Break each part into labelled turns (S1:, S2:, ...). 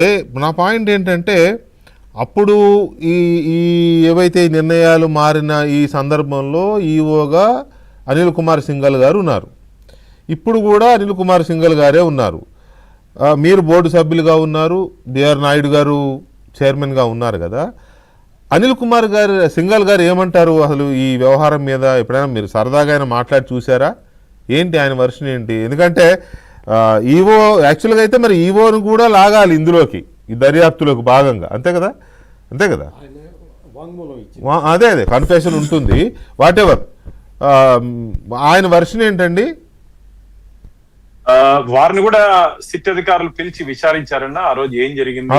S1: నా పాయింట్ ఏంటంటే అప్పుడు ఈ ఈ ఏవైతే నిర్ణయాలు మారిన ఈ సందర్భంలో ఈఓగా అనిల్ కుమార్ సింఘల్ గారు ఉన్నారు. ఇప్పుడు కూడా అనిల్ కుమార్ సింఘల్ గారే ఉన్నారు. మీరు బోర్డు సభ్యులుగా ఉన్నారు, బిఆర్ నాయుడు గారు చైర్మన్గా ఉన్నారు కదా. అనిల్ కుమార్ గారు సింఘల్ గారు ఏమంటారు అసలు ఈ వ్యవహారం మీద? ఎప్పుడైనా మీరు సరదాగా ఆయన మాట్లాడి చూసారా? ఏంటి ఆయన వర్షన్ ఏంటి? ఎందుకంటే ఈవో యాక్చువల్గా అయితే మరి ఈవోను కూడా లాగాలి ఇందులోకి, ఈ దర్యాప్తులోకి భాగంగా, అంతే కదా? అంతే కదా, అదే కన్ఫెషన్ ఉంటుంది. వాట్ ఎవర్ ఆయన వర్షన్ ఏంటండి?
S2: వారిని కూడా సిట్ అధికారులు పిలిచి విచారించారన్న ఆ రోజు ఏం జరిగింది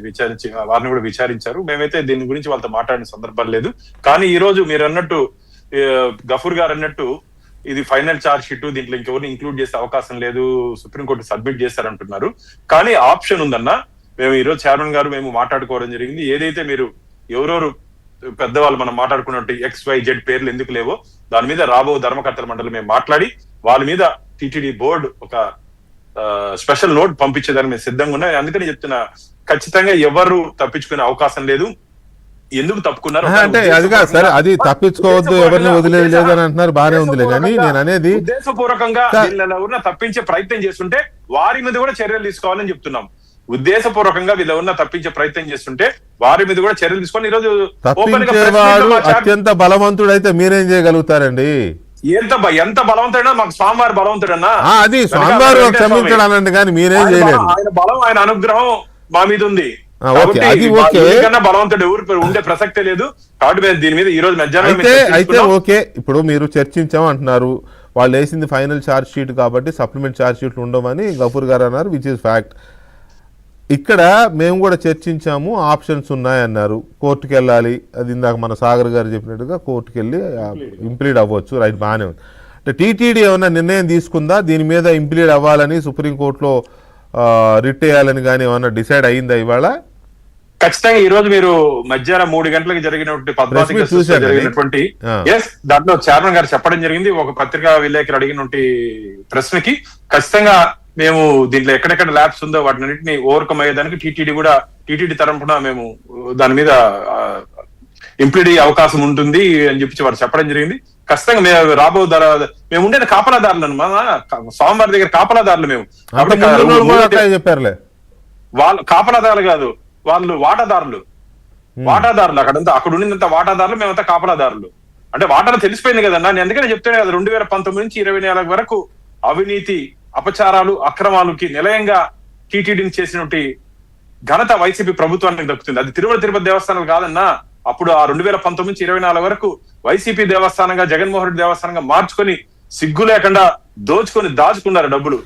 S2: విచారించి వారిని కూడా విచారించారు. మేమైతే దీని గురించి వాళ్ళతో మాట్లాడిన సందర్భం లేదు. కానీ ఈ రోజు మీరు అన్నట్టు గఫూర్ గారు అన్నట్టు ఇది ఫైనల్ ఛార్జ్ షీట్, దీంట్లో ఇంకెవరిని ఇంక్లూడ్ చేసే అవకాశం లేదు, సుప్రీంకోర్టు సబ్మిట్ చేస్తారంటున్నారు. కానీ ఆప్షన్ ఉందన్న. మేము ఈ రోజు చైర్మన్ గారు మేము మాట్లాడుకోవడం జరిగింది. ఏదైతే మీరు ఎవరెవరు పెద్దవాళ్ళు మనం మాట్లాడుకున్నట్టు XYZ పేర్లు ఎందుకు లేవో దాని మీద రాబో ధర్మకర్తల మండలి మేము మాట్లాడి వాళ్ళ మీద టీటీడీ బోర్డు ఒక స్పెషల్ నోట్ పంపించేదాన్ని మేము సిద్ధంగా ఉన్నాం. అందుకని చెప్తున్నా, ఖచ్చితంగా ఎవరు తప్పించుకునే అవకాశం లేదు. ఎందుకు తప్పుకున్నారు
S1: అంటే అది కాదు సరే, అది తప్పించుకోవద్దు, ఎవరిని వదిలేదు లేదని అంటున్నారు, బాగానే ఉందిలే. కానీ నేను అనేది
S2: ఉద్దేశపూర్వకంగా వీళ్ళెవరన్నా తప్పించే ప్రయత్నం చేస్తుంటే వారి మీద కూడా చర్యలు తీసుకోవాలని చెప్తున్నాం. ఉద్దేశపూర్వకంగా వీళ్ళెవరన్నా తప్పించే ప్రయత్నం చేస్తుంటే వారి మీద కూడా చర్యలు తీసుకొని ఈరోజు
S1: తప్పించేవాడు అత్యంత బలవంతుడైతే మీరేం చేయగలుగుతారండి?
S2: ఎంత బలవంతుడైనా మాకు స్వామివారి బలవంతుడన్నా,
S1: అది స్వామివారు క్షమించడం అనండి, కానీ మీరేం చేయలేరు.
S2: ఆయన బలం, ఆయన అనుగ్రహం మా మీద ఉంది. బలవంతుడు ఎవరు ఉండే ప్రసక్తే లేదు. కాబట్టి దీని మీద ఈ రోజు మధ్యాహ్నం
S1: అయితే ఓకే, ఇప్పుడు మీరు చర్చించాం అంటున్నారు, వాళ్ళు వేసింది ఫైనల్ ఛార్జ్ షీట్ కాబట్టి సప్లిమెంట్ ఛార్జ్ షీట్లు ఉండవని గఫూర్ గారు అన్నారు, విచ్ ఇస్ ఫ్యాక్ట్. ఇక్కడ మేము కూడా చర్చించాము, ఆప్షన్స్ ఉన్నాయన్నారు. కోర్టుకు వెళ్ళాలి, అది ఇందాక మన సాగర్ గారు చెప్పినట్టుగా కోర్టుకు వెళ్ళి ఇంప్లీడ్ అవ్వచ్చు, రైట్, బాగానే ఉంది. అంటే టీటీడీ ఏమన్నా నిర్ణయం తీసుకుందా దీని మీద ఇంప్లీడ్ అవ్వాలని, సుప్రీంకోర్టులో రిట్ వేయాలని కానీ ఏమన్నా డిసైడ్ అయ్యిందా ఇవాళ?
S2: ఖచ్చితంగా ఈ రోజు మీరు మధ్యాహ్నం 3 గంటలకు జరిగినటువంటి దాంట్లో చైర్మన్ గారు చెప్పడం జరిగింది. ఒక పత్రికా విలేకరు అడిగినటువంటి ప్రశ్నకి ఖచ్చితంగా మేము దీంట్లో ఎక్కడెక్కడ ల్యాబ్స్ ఉందో వాటినన్నింటినీ ఓవర్కమ్ అయ్యేదానికి టీటీడీ తరఫున మేము దాని మీద ఇంప్లీడ్ అయ్యే అవకాశం ఉంటుంది అని చెప్పి వారు చెప్పడం జరిగింది. ఖచ్చితంగా మేము ఉండేది కాపలాదారులు, స్వామివారి దగ్గర కాపలాదారులు మేము.
S1: చెప్పారులే,
S2: వాళ్ళు కాపలాదారులు కాదు, వాళ్ళు వాటాదారులు. అక్కడ ఉండిందంతా వాటాదారులు, మేమంతా కాపలాదారులు. అంటే వాటాలు తెలిసిపోయింది కదన్నా. నేను అందుకనే చెప్తాను కదా, 2019 నుంచి 2024 వరకు అవినీతి, అపచారాలు, అక్రమాలకి నిలయంగా టీటీడీని చేసినటువంటి ఘనత వైసీపీ ప్రభుత్వానికి దక్కుతుంది. అది తిరుపతి దేవస్థానాలు కాదన్నా. అప్పుడు ఆ 2019 నుంచి 2024 వరకు వైసీపీ దేవస్థానంగా, జగన్మోహన్ రెడ్డి దేవస్థానంగా మార్చుకొని సిగ్గు లేకుండా దాచుకున్నారు డబ్బులు.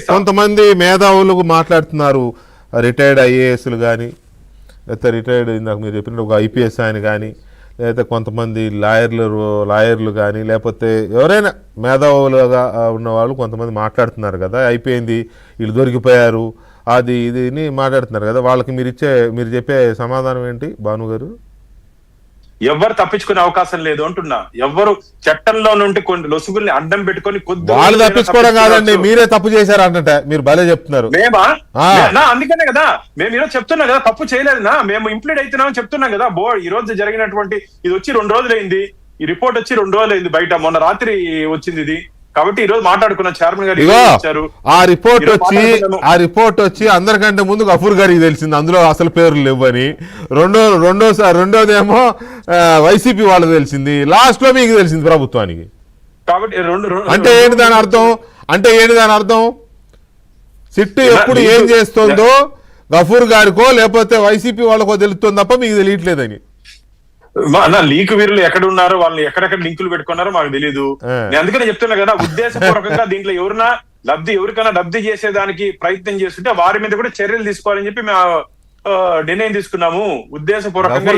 S1: కొంతమంది మేధావులు మాట్లాడుతున్నారు, రిటైర్డ్ ఐఏఎస్లు కానీ, లేకపోతే రిటైర్డ్ ఇందాక మీరు చెప్పినట్టు ఒక IPS ఆయన కానీ, లేకపోతే కొంతమంది లాయర్లు కానీ, లేకపోతే ఎవరైనా మేధావులుగా ఉన్నవాళ్ళు కొంతమంది మాట్లాడుతున్నారు కదా, అయిపోయింది వీళ్ళు దొరికిపోయారు అది ఇది మాట్లాడుతున్నారు కదా. వాళ్ళకి మీరు చెప్పే సమాధానం ఏంటి భాను గారు?
S2: ఎవరు తప్పించుకునే అవకాశం లేదు అంటున్నా. ఎవరు చట్టంలో నుండి కొన్ని లొసుగుల్ని అడ్డం పెట్టుకొని
S1: వాళ్ళు తప్పించుకోవడం కాదండి, మీరే తప్పు చేశారు అంటే మీరు భలే చెప్తున్నారు.
S2: అందుకనే కదా మేము ఈరోజు చెప్తున్నాం కదా, తప్పు చేయలేదనా, మేము ఇంప్లీడ్ అవుతున్నామని చెప్తున్నాం కదా. ఈ రోజు జరిగినటువంటి ఇది వచ్చి 2 రోజులైంది, ఈ రిపోర్ట్ వచ్చి 2 రోజులైంది, బయట మొన్న రాత్రి వచ్చింది ఇది. కాబట్టి ఈ రోజు మాట్లాడుకున్న చైర్మన్ గారు ఇచ్చారు
S1: ఆ రిపోర్ట్ వచ్చి అందరికంటే ముందు గఫూర్ గారికి తెలిసింది అందులో అసలు పేర్లు లేవని. రెండోదేమో వైసీపీ వాళ్ళకి తెలిసింది, లాస్ట్ లో మీకు తెలిసింది ప్రభుత్వానికి.
S2: కాబట్టి
S1: అంటే ఏంటి దాని అర్థం? సిట్ ఎప్పుడు ఏం చేస్తుందో గఫూర్ గారికో లేకపోతే వైసీపీ వాళ్ళకో తెలుస్తుంది తప్ప మీకు తెలియట్లేదని.
S2: లీక్ వీరులు ఎక్కడ ఉన్నారో, వాళ్ళని ఎక్కడెక్కడ లింకులు పెట్టుకున్నారో మాకు తెలియదు. నేను అందుకనే చెప్తున్నా కదా, ఉద్దేశపూర్వకంగా దీంట్లో ఎవరికైనా లబ్ధి చేసేదానికి ప్రయత్నం చేస్తుంటే వారి మీద కూడా చర్యలు తీసుకోవాలని చెప్పి మేము నిర్ణయం తీసుకున్నాము. ఉద్దేశపూర్వకంగా